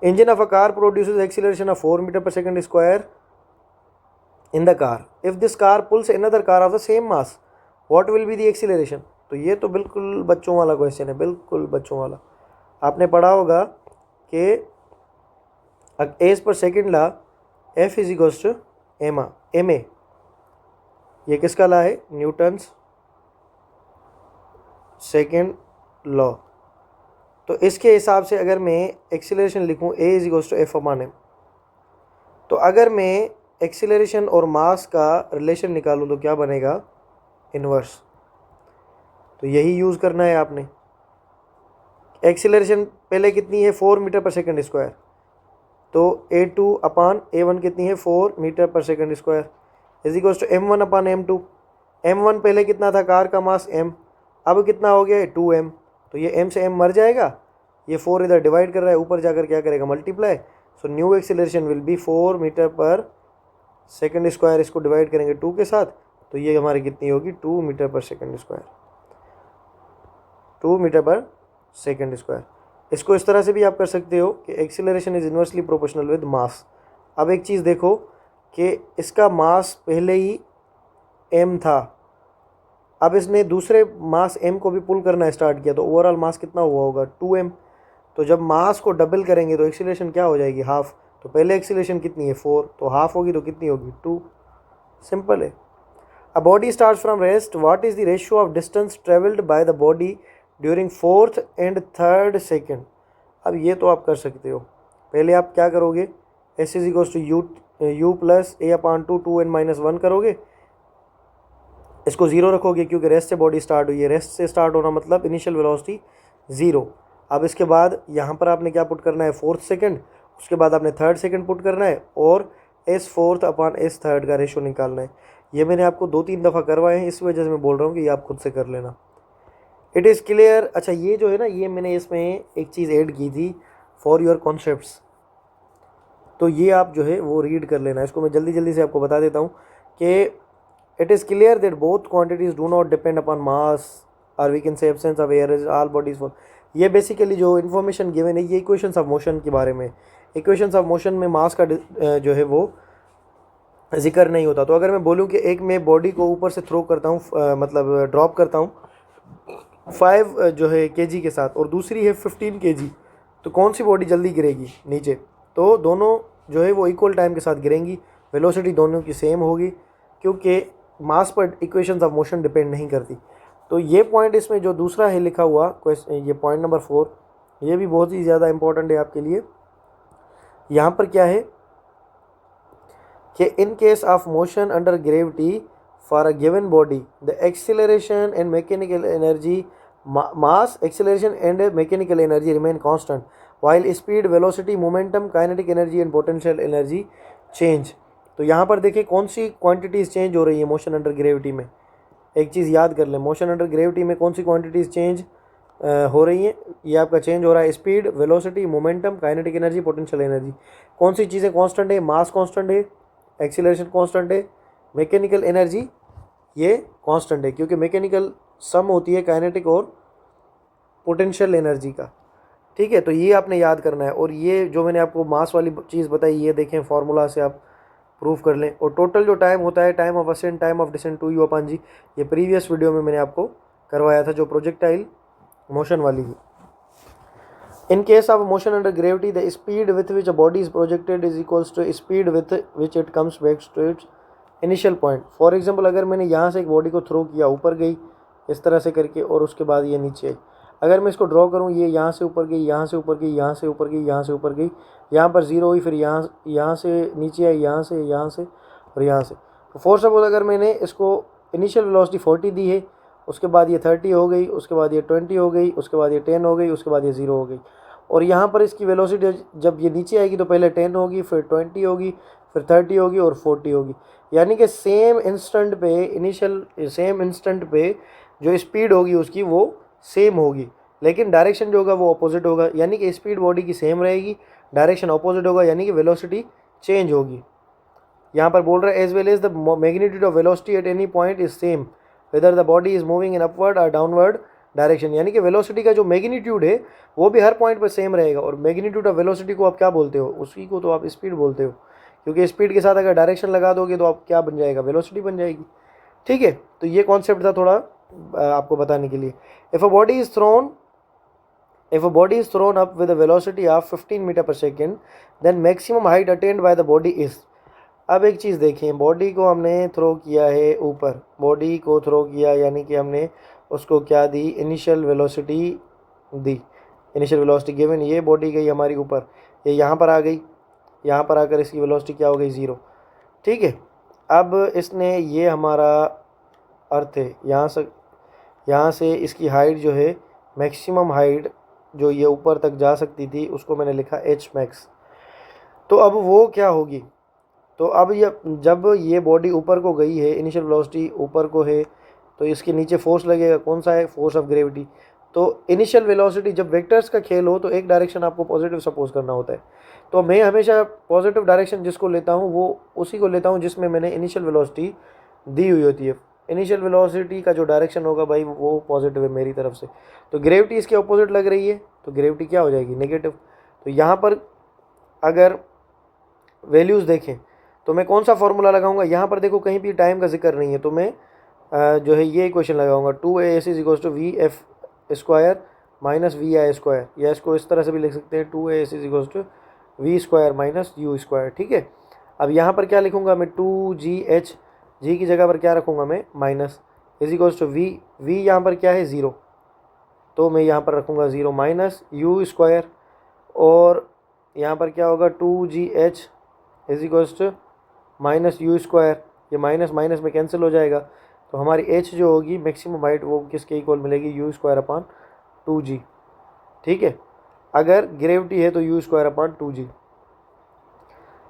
Engine of a car produces acceleration of 4 meter per second square in the car. If this car pulls another car of the same mass, what will be the acceleration? तो ये तो बिल्कुल बच्चों वाला क्वेश्चन है, बिल्कुल बच्चों वाला। आपने पढ़ा होगा कि as per second law F is equals to ma। ये किसका ला है, न्यूटन्स सेकेंड लॉ। तो इसके हिसाब से अगर मैं एक्सीलरेशन लिखूं A is equals to F/m, तो अगर मैं एक्सीलरेशन और मास का रिलेशन निकालूं तो क्या बनेगा, इन्वर्स। तो यही यूज़ करना है आपने। एक्सीलरेशन पहले कितनी है 4 मीटर पर सेकेंड स्क्वायर, तो A2/A1 कितनी है 4 मीटर पर second square is equals to M1/M2। M1 पहले कितना था, कार का मास M, अब कितना हो गया 2m, तो ये m से m मर जाएगा, ये 4 इधर डिवाइड कर रहा है, ऊपर जाकर क्या करेगा multiply, so new acceleration will be 4 meter पर सेकेंड स्क्वायर, इसको डिवाइड करेंगे 2 के साथ, तो ये हमारी कितनी होगी 2 मीटर पर सेकेंड स्क्वायर, 2 मीटर पर सेकेंड स्क्वायर। इसको इस तरह से भी आप कर सकते हो कि acceleration is inversely proportional with mass. अब एक चीज़ देखो कि इसका मास पहले ही m था, अब इसने दूसरे मास m को भी पुल करना स्टार्ट किया, तो ओवरऑल मास कितना हुआ होगा 2m। तो जब मास को डबल करेंगे तो एक्सीलरेशन क्या हो जाएगी, हाफ। तो पहले एक्सीलरेशन कितनी है 4, तो हाफ होगी तो कितनी होगी 2। सिंपल है। A body starts from rest, what is the ratio of distance travelled by the body during 4th and 3rd second. अब ये तो आप कर सकते हो, पहले आप क्या करोगे, S is equals to U plus A/2 2n-1 करोगे, इसको 0 रखोगे क्योंकि रेस्ट से बॉडी स्टार्ट हुई है, रेस्ट से स्टार्ट होना मतलब इनिशियल वेलोसिटी 0। अब इसके बाद यहाँ पर आपने क्या पुट करना है 4th सेकेंड, उसके बाद आपने 3rd सेकेंड पुट करना है, और S4/S3 का रेशो निकालना है। ये मैंने आपको 2-3 दफ़ा करवाए हैं, इस वजह से मैं बोल रहा हूँ कि ये आप खुद से कर लेना। It is clear. अच्छा, ये जो है ना, ये मैंने इसमें एक चीज़ ऐड की थी फॉर योर कॉन्सेप्ट्स, तो ये आप जो है वो रीड कर लेना। इसको मैं जल्दी जल्दी से आपको बता देता हूँ कि it is clear that both quantities do not depend upon mass और we can say absence of air is all bodies for. ये बेसिकली जो इन्फॉर्मेशन गिवन है ये इक्वेशंस ऑफ मोशन के बारे में। इक्वेशंस ऑफ मोशन में मास का जो है वो जिक्र नहीं होता। तो अगर मैं बोलूँ कि एक मैं बॉडी को ऊपर से थ्रो करता हूँ, मतलब ड्रॉप करता हूँ 5 जो है kg के साथ, और दूसरी है 15 kg, तो कौन सी बॉडी जल्दी गिरेगी नीचे? तो दोनों जो है वो इक्वल टाइम के साथ गिरेंगी, वेलोसिटी दोनों की सेम होगी, क्योंकि मास पर इक्वेशंस ऑफ मोशन डिपेंड नहीं करती। तो ये पॉइंट इसमें जो दूसरा है लिखा हुआ क्वेश्चन, ये पॉइंट नंबर 4, ये भी बहुत ही ज़्यादा इंपॉर्टेंट है आपके लिए। यहाँ पर क्या है कि in case of motion under gravity for a given body the acceleration and mechanical energy mass acceleration and mechanical energy remain constant while speed velocity momentum kinetic energy and potential energy change. तो यहाँ पर देखिए कौन सी क्वांटिटीज़ चेंज हो रही है मोशन अंडर ग्रेविटी में। एक चीज़ याद कर लें, मोशन अंडर ग्रेविटी में कौन सी क्वांटिटीज़ चेंज हो रही हैं। ये आपका चेंज हो रहा है speed, velocity, momentum, kinetic energy, potential energy. कौन सी चीज़ें कांस्टेंट है? मास कांस्टेंट है, एक्सीलरेशन कांस्टेंट है, मैकेनिकल एनर्जी ये कांस्टेंट है, क्योंकि मैकेनिकल सम होती है काइनेटिक और पोटेंशियल एनर्जी का। ठीक है, तो ये आपने याद करना है। और ये जो मैंने आपको मास वाली चीज़ बताई, ये देखें फार्मूला से आप प्रूफ कर लें। और टोटल जो टाइम होता है, time of ascent, time of descent, 2u/g, ये प्रीवियस वीडियो में मैंने आपको करवाया था, जो प्रोजेक्टाइल मोशन वाली है। In case of motion under gravity, the speed with which a body is projected is equals to speed with which it comes back to its initial point. For example, अगर मैंने यहाँ से एक बॉडी को थ्रो किया, ऊपर गई इस तरह से करके, और उसके बाद ये नीचे आई। अगर मैं इसको ड्रॉ करूँ, ये यहाँ से ऊपर गई, यहाँ से ऊपर गई, यहाँ से ऊपर गई, यहाँ से ऊपर गई, यहाँ पर जीरो हुई, फिर यहाँ से नीचे आई, यहाँ से और यहाँ से। तो फॉर सपोज अगर मैंने इसको इनिशियल वेलोसिटी 40 दी है, उसके बाद ये 30 हो गई, उसके बाद ये 20 हो गई, उसके बाद ये 10 हो गई, उसके बाद ये 0 हो गई। और यहाँ पर इसकी वेलोसिटी जब ये नीचे आएगी तो पहले 10 होगी, फिर 20 होगी, फिर 30 होगी और 40 होगी। यानी कि सेम इंस्टेंट पे जो स्पीड होगी उसकी वो सेम होगी, लेकिन डायरेक्शन जो होगा वो अपोजिट होगा। यानी कि स्पीड बॉडी की सेम रहेगी, डायरेक्शन अपोजिट होगा, यानी कि वेलोसिटी चेंज होगी। यहाँ पर बोल रहा है as well as the magnitude of velocity at any point is same whether the body is moving in upward और डाउनवर्ड डायरेक्शन। यानी कि वेलोसिटी का जो मैग्नीट्यूड है वो भी हर पॉइंट पर सेम रहेगा। और मैग्नीट्यूड ऑफ वेलोसिटी को आप क्या बोलते हो? उसी को तो आप स्पीड बोलते हो, क्योंकि स्पीड के साथ अगर डायरेक्शन लगा दोगे तो आप क्या बन जाएगा? वेलोसिटी बन जाएगी। ठीक है, तो ये कॉन्सेप्ट था थोड़ा आपको बताने के लिए। If a body is thrown up with a velocity of 15 metre पर second then maximum height attained by the body is. अब एक चीज़ देखें, बॉडी को हमने थ्रो किया है ऊपर, बॉडी को थ्रो किया यानी कि हमने उसको क्या दी? इनिशियल वेलोसिटी दी। इनिशियल वेलोसिटी गिवन, ये बॉडी गई हमारी ऊपर, ये यहाँ पर आ गई, यहाँ पर आकर इसकी वेलोसिटी क्या हो गई? 0। ठीक है, अब इसने ये हमारा अर्थ है, यहाँ से इसकी हाइट जो है, मैक्सिमम हाइट जो ये ऊपर तक जा सकती थी, उसको मैंने लिखा h मैक्स। तो अब वो क्या होगी? तो अब जब ये बॉडी ऊपर को गई है, इनिशियल वेलोसिटी ऊपर को है, तो इसके नीचे फोर्स लगेगा, कौन सा है? Force of gravity. तो इनिशियल वेलोसिटी, जब वेक्टर्स का खेल हो तो एक डायरेक्शन आपको पॉजिटिव सपोज करना होता है। तो मैं हमेशा पॉजिटिव डायरेक्शन जिसको लेता हूँ वो उसी को लेता हूँ जिसमें मैंने इनिशियल वेलोसिटी दी हुई होती है। इनिशियल वेलोसिटी का जो डायरेक्शन होगा भाई वो पॉजिटिव है मेरी तरफ से। तो ग्रेविटी इसके अपोजिट लग रही है, तो ग्रेविटी क्या हो जाएगी? नेगेटिव। तो यहाँ पर अगर वैल्यूज़ देखें तो मैं कौन सा फॉर्मूला लगाऊंगा? यहाँ पर देखो कहीं भी टाइम का जिक्र नहीं है, तो मैं जो है ये इक्वेशन लगाऊंगा, 2AC = VF² - VI², या इसको इस तरह से भी लिख सकते हैं, 2AC = V² - U²। ठीक है, अब यहाँ पर क्या लिखूंगा मैं? 2GH, जी की जगह पर क्या रखूंगा मैं? माइनस, V यहाँ पर क्या है? 0, तो मैं यहाँ पर रखूँगा 0 माइनस U², और यहाँ पर क्या होगा? 2GH = -U², ये माइनस माइनस में कैंसिल हो जाएगा। तो हमारी h जो होगी मैक्सिमम हाइट वो किसके इक्वल मिलेगी? U²/2g। ठीक है, अगर ग्रेविटी है तो U²/2g।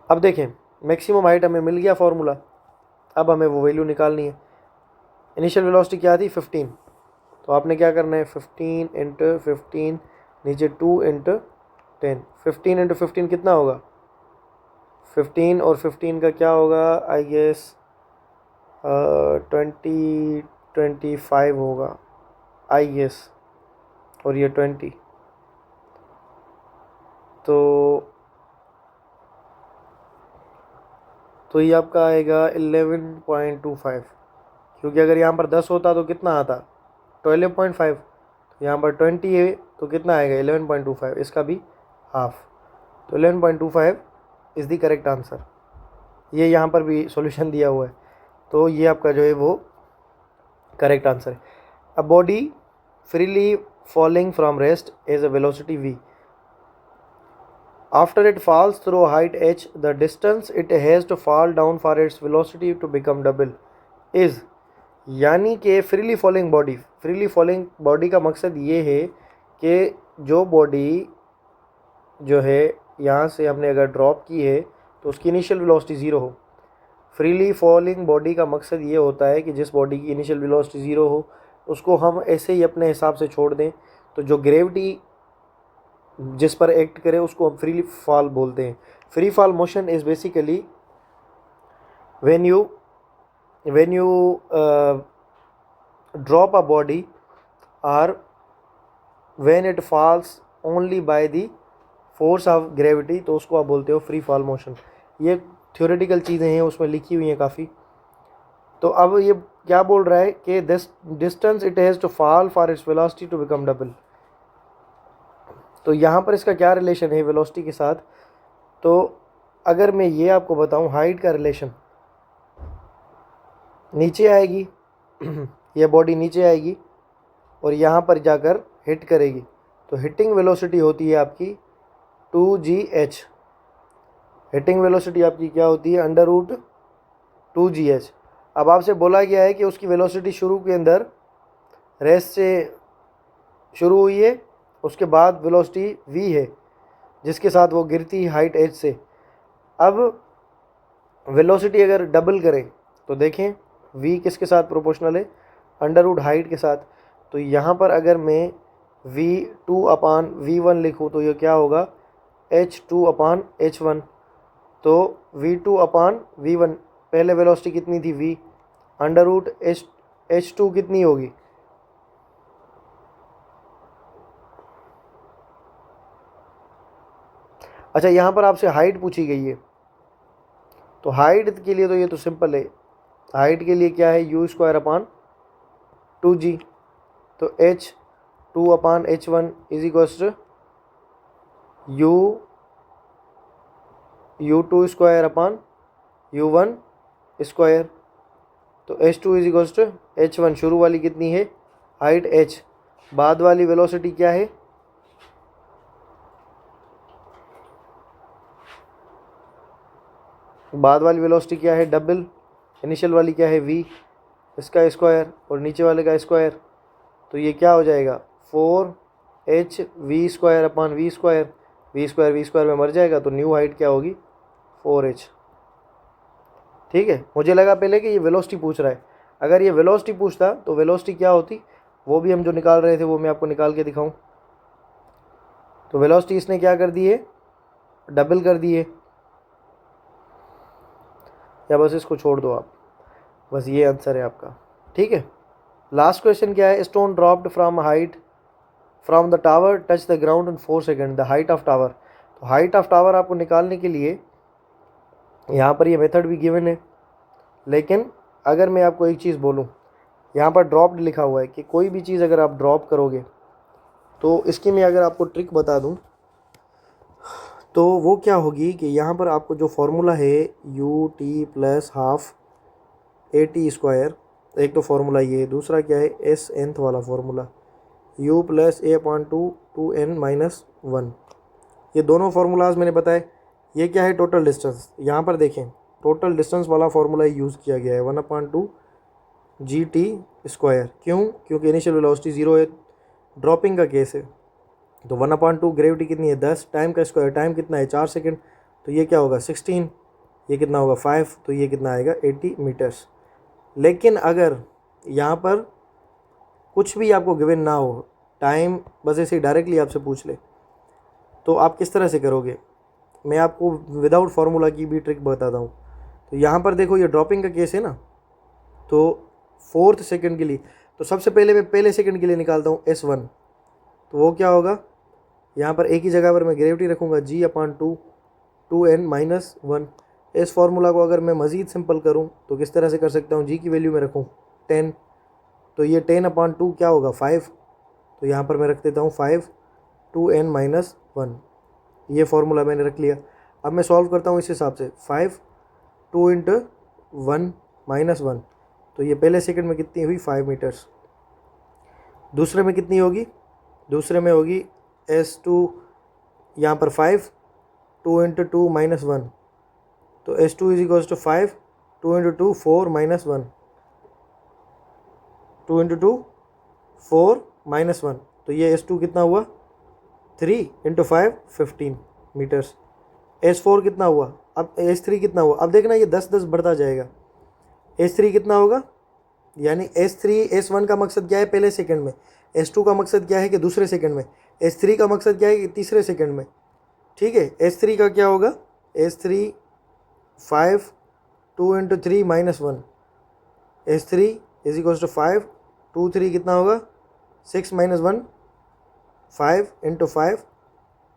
अब देखें मैक्सिमम हाइट हमें मिल गया फॉर्मूला, अब हमें वो वैल्यू निकालनी है। इनिशियल वेलोसिटी क्या थी? 15। तो आपने क्या करना है? 15 × 15, नीचे 2 × 10। 15 × 15 कितना होगा? 15 और 15 का क्या होगा? आई गेस 25 होगा आई गेस, और ये 20, तो ये आपका आएगा 11.25, क्योंकि अगर यहाँ पर 10 होता तो कितना आता? 12.5। तो यहाँ पर 20 है तो कितना आएगा? 11.25, इसका भी हाफ। तो 11.25 इज़ द करेक्ट आंसर। ये यहाँ पर भी सॉल्यूशन दिया हुआ है, तो ये आपका जो है वो करेक्ट आंसर है। A body freely falling from rest is a velocity v। After it falls through height h, the distance it has to fall down for its velocity to become double is, यानी कि फ्रीली फॉलिंग बॉडी का मकसद ये है कि जो बॉडी जो है यहाँ से हमने अगर ड्रॉप की है तो उसकी इनिशियल वेलोसिटी ज़ीरो हो। फ्रीली फॉलिंग बॉडी का मकसद ये होता है कि जिस बॉडी की इनिशियल वेलोसिटी ज़ीरो हो उसको हम ऐसे ही अपने हिसाब से छोड़ दें, तो जो ग्रेविटी जिस पर एक्ट करे उसको हम फ्रीली फॉल बोलते हैं। Free fall motion is basically when you drop a body or when it falls only by the force of gravity, तो उसको आप बोलते हो फ्री फॉल मोशन। ये थ्योरेटिकल चीज़ें हैं, उसमें लिखी हुई हैं काफ़ी। तो अब ये क्या बोल रहा है कि this distance it has to fall for its velocity to become double. तो यहाँ पर इसका क्या रिलेशन है वेलोसिटी के साथ? तो अगर मैं ये आपको बताऊँ हाइट का रिलेशन, नीचे आएगी ये बॉडी नीचे आएगी और यहाँ पर जाकर हिट करेगी, तो हिटिंग वेलोसिटी होती है आपकी 2gh। हिटिंग वेलोसिटी आपकी क्या होती है? √2gh। अब आपसे बोला गया है कि उसकी वेलोसिटी शुरू के अंदर रेस्ट से शुरू हुई है, उसके बाद वेलोसिटी v है जिसके साथ वो गिरती है हाइट h से। अब वेलोसिटी अगर डबल करें तो देखें v किसके साथ प्रोपोर्शनल है? अंडर हाइट के साथ। तो यहाँ पर अगर मैं v2/v1 लिखूँ तो ये क्या होगा? h2/h1। तो v2/v1 पहले वेलोसिटी कितनी थी v, h2 कितनी होगी? अच्छा, यहाँ पर आपसे हाइट पूछी गई है, तो हाइट के लिए तो ये तो सिंपल है। हाइट के लिए क्या है? u²/2g। तो h2/h1 is equals to u2²/u1²। तो h2 is equals to h1। शुरू वाली कितनी है? Height h। बाद वाली वेलोसिटी क्या है? बाद वाली वेलोसिटी क्या है? डबल। इनिशियल वाली क्या है? v, इसका स्क्वायर और नीचे वाले का स्क्वायर। तो ये क्या हो जाएगा? 4hv²/v²। v² में मर जाएगा, तो न्यू हाइट क्या होगी? 4h। ठीक है, मुझे लगा पहले कि ये वेलोसिटी पूछ रहा है। अगर ये वेलोसिटी पूछता तो वेलोसिटी क्या होती वो भी हम जो निकाल रहे थे वो मैं आपको निकाल के दिखाऊं। तो वेलोसिटी इसने क्या कर दी है? डबल कर दी है। या बस इसको छोड़ दो आप, बस ये आंसर है आपका। ठीक है, लास्ट क्वेश्चन क्या है? Stone dropped from the tower touch the ground in 4 second, the height of tower. तो हाइट ऑफ टावर आपको निकालने के लिए यहाँ पर ये मेथड भी गिवन है, लेकिन अगर मैं आपको एक चीज़ बोलूँ, यहाँ पर ड्रॉप्ड लिखा हुआ है कि कोई भी चीज़ अगर आप ड्रॉप करोगे तो इसकी मैं अगर आपको ट्रिक बता दूँ तो वो क्या होगी कि यहाँ पर आपको जो फॉर्मूला है ut + ½ at², एक तो फार्मूला ये, दूसरा क्या है? nth वाला फार्मूला u + a/2 2n-1। ये दोनों फार्मूलाज मैंने बताए। ये क्या है? Total distance. यहाँ पर देखें टोटल डिस्टेंस वाला फार्मूला यूज़ किया गया है 1/2 gt²। क्यों? क्योंकि इनिशियल वेलोसिटी 0 है, ड्रॉपिंग का केस है। तो 1/2 ग्रेविटी कितनी है? 10। टाइम का स्क्वायर, टाइम कितना है? 4 सेकेंड। तो ये क्या होगा? 16। ये कितना होगा? 5। तो ये कितना आएगा? 80 मीटर्स। लेकिन अगर यहाँ पर कुछ भी आपको गिवन ना हो, टाइम बस ऐसे डायरेक्टली आपसे पूछ ले, तो आप किस तरह से करोगे? मैं आपको विदाउट फार्मूला की भी ट्रिक बताता हूँ। तो यहाँ पर देखो ये ड्रॉपिंग का केस है ना, तो 4th सेकंड के लिए तो सबसे पहले मैं पहले सेकंड के लिए निकालता हूँ s1। तो वो क्या होगा? यहाँ पर एक ही जगह पर मैं ग्रेविटी रखूँगा g/2 2n-1। इस फार्मूला को अगर मैं मज़ीद सिंपल करूँ तो किस तरह से कर सकता हूँ? g की वैल्यू में रखूँ 10, तो ये 10/2 क्या होगा? 5। तो यहाँ पर मैं रख देता हूँ 5 2n-1। ये फार्मूला मैंने रख लिया। अब मैं सॉल्व करता हूँ इस हिसाब से 5 2 × 1-1। तो ये पहले सेकंड में कितनी हुई? 5 मीटर्स। दूसरे में कितनी होगी? दूसरे में होगी s2 यहाँ पर 5 2 इंटू 2 माइनस 1, तो S2 is equals to 5, 2 into 2 4 minus 1, 2 into 2 4 minus 1, तो ये S2 कितना हुआ 3 इंटू 5 15 मीटर्स। S4 कितना हुआ, अब S3 कितना हुआ, अब देखना ये 10 बढ़ता जाएगा। S3 कितना होगा, यानी S3 S1 का मकसद क्या है पहले सेकंड में, S2 का मकसद क्या है कि दूसरे सेकंड में, S3 का मकसद क्या है कि तीसरे सेकंड में। ठीक है, S3 का क्या होगा, S3 5 2 into 3 minus 1, S3 is equals to 5 2 3 कितना होगा 6 माइनस 1 5 इंटू 5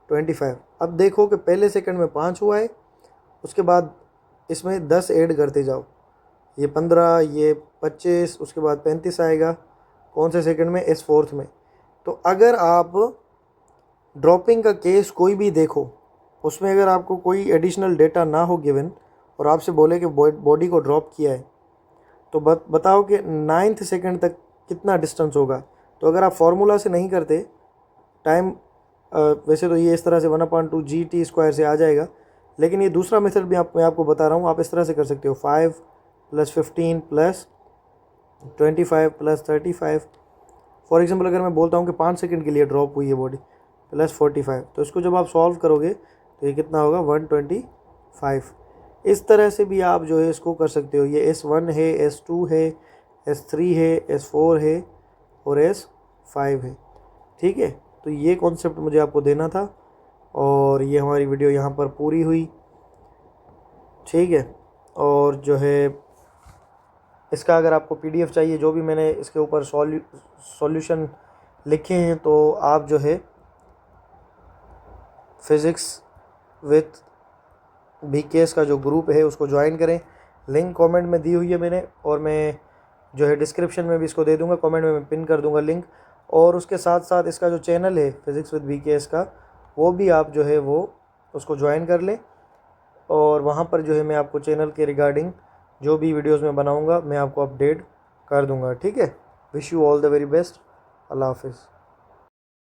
25। अब देखो कि पहले सेकंड में 5 हुआ है, उसके बाद इसमें 10 ऐड करते जाओ, ये 15 ये 25 उसके बाद 35 आएगा, कौन से सेकंड में, S4 में। तो अगर आप ड्रॉपिंग का केस कोई भी देखो, उसमें अगर आपको कोई एडिशनल डेटा ना हो गिवन और आपसे बोले कि बॉडी को ड्रॉप किया है, तो बताओ कि 9th सेकंड तक कितना डिस्टेंस होगा। तो अगर आप फार्मूला से नहीं करते टाइम, वैसे तो ये इस तरह से 1/2 GT² से आ जाएगा, लेकिन ये दूसरा मेथड भी मैं आपको बता रहा हूँ, आप इस तरह से कर सकते हो 5 + 15 + 25 + 35। फॉर एग्जांपल अगर मैं बोलता हूँ कि 5 सेकंड के लिए ड्रॉप हुई है बॉडी + 45, तो इसको जब आप सॉल्व करोगे तो ये कितना होगा 125। इस तरह से भी आप जो है इसको कर सकते हो। ये S1 है, S2 है, S3 है, S4 है और S5 है। ठीक है, तो ये कॉन्सेप्ट मुझे आपको देना था और ये हमारी वीडियो यहाँ पर पूरी हुई। ठीक है, और जो है इसका अगर आपको PDF चाहिए, जो भी मैंने इसके ऊपर सॉल्यूशन लिखे हैं, तो आप जो है फिज़िक्स विथ BKS का जो ग्रुप है उसको ज्वाइन करें। लिंक कमेंट में दी हुई है मैंने, और मैं जो है डिस्क्रिप्शन में भी इसको दे दूंगा, कमेंट में मैं पिन कर दूंगा लिंक। और उसके साथ साथ इसका जो चैनल है फिज़िक्स विद BKS का, वो भी आप जो है वो उसको ज्वाइन कर लें, और वहाँ पर जो है मैं आपको चैनल के रिगार्डिंग जो भी वीडियोज़ मैं बनाऊँगा मैं आपको अपडेट कर दूँगा। ठीक है, wish you all the very best, अल्लाह हाफिज़।